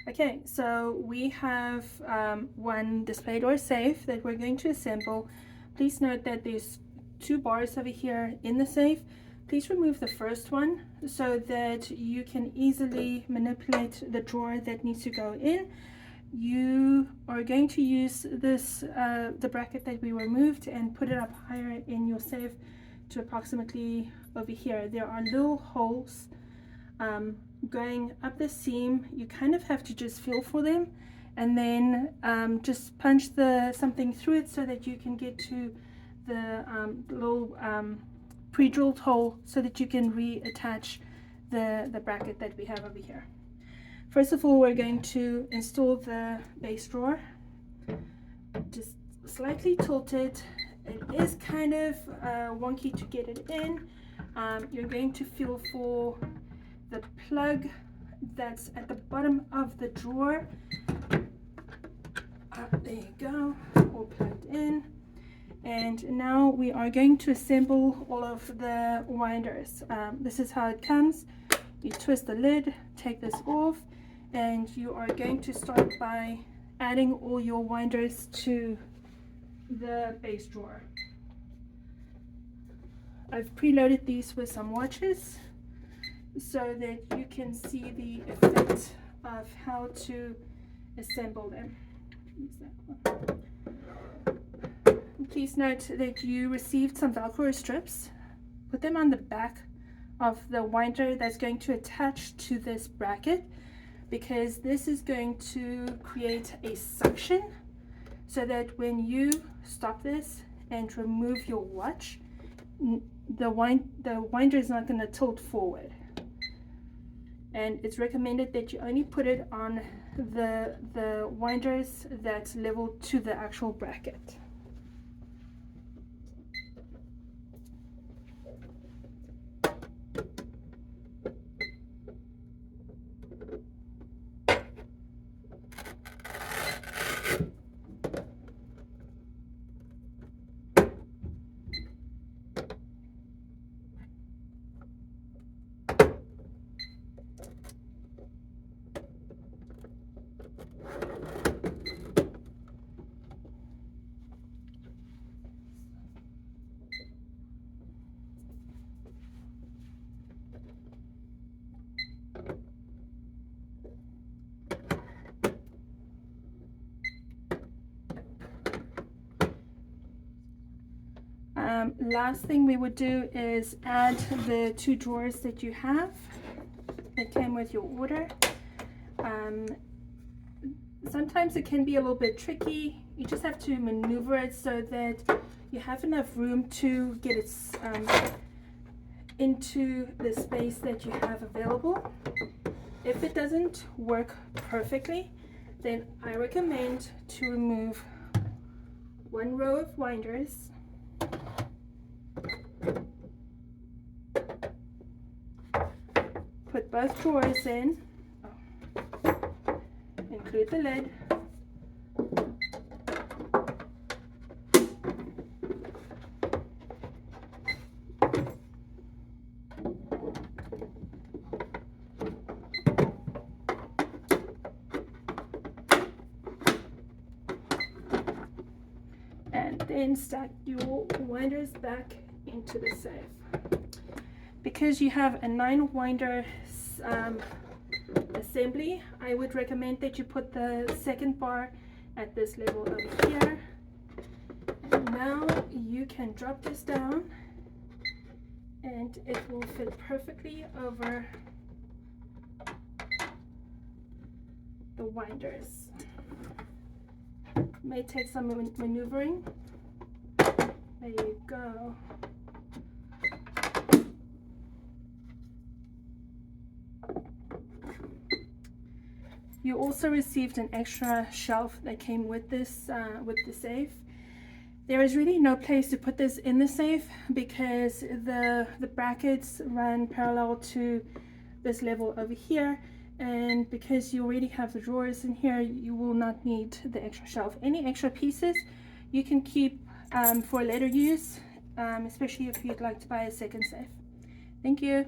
Okay, so we have one display door safe that we're going to assemble. Please note that there's two bars over here in the safe. Please remove the first one so that you can easily manipulate the drawer that needs to go in. You are going to use this the bracket that we removed and put it up higher in your safe to approximately over here. There are little holes going up the seam. You kind of have to just feel for them and then just punch something through it so that you can get to the little pre-drilled hole so that you can reattach the bracket that we have over here. First of all, we're going to install the base drawer. Just slightly tilted. It is kind of wonky to get it in. You're going to feel for the plug that's at the bottom of the drawer. There you go, all plugged in. And now we are going to assemble all of the winders. This is how it comes. You twist the lid, take this off, and you are going to start by adding all your winders to the base drawer. I've preloaded these with some watches so that you can see the effect of how to assemble them. Use that one. Please note that you received some Velcro strips. Put them on the back of the winder that's going to attach to this bracket, because this is going to create a suction so that when you stop this and remove your watch, the winder is not going to tilt forward. And it's recommended that you only put it on the winders that's level to the actual bracket. Last thing we would do is add the two drawers that you have that came with your order. Sometimes it can be a little bit tricky. You just have to maneuver it so that you have enough room to get it into the space that you have available. If it doesn't work perfectly, then I recommend to remove one row of winders, put both drawers in, include the lid, and then stack your winders back into the safe. Because you have a 9 winder assembly, I would recommend that you put the second bar at this level over here. And now you can drop this down and it will fit perfectly over the winders. May take some maneuvering. There you go. You also received an extra shelf that came with this with the safe. There is really no place to put this in the safe because the brackets run parallel to this level over here, and because you already have the drawers in here, you will not need the extra shelf. Any extra pieces you can keep for later use, especially if you'd like to buy a second safe. Thank you.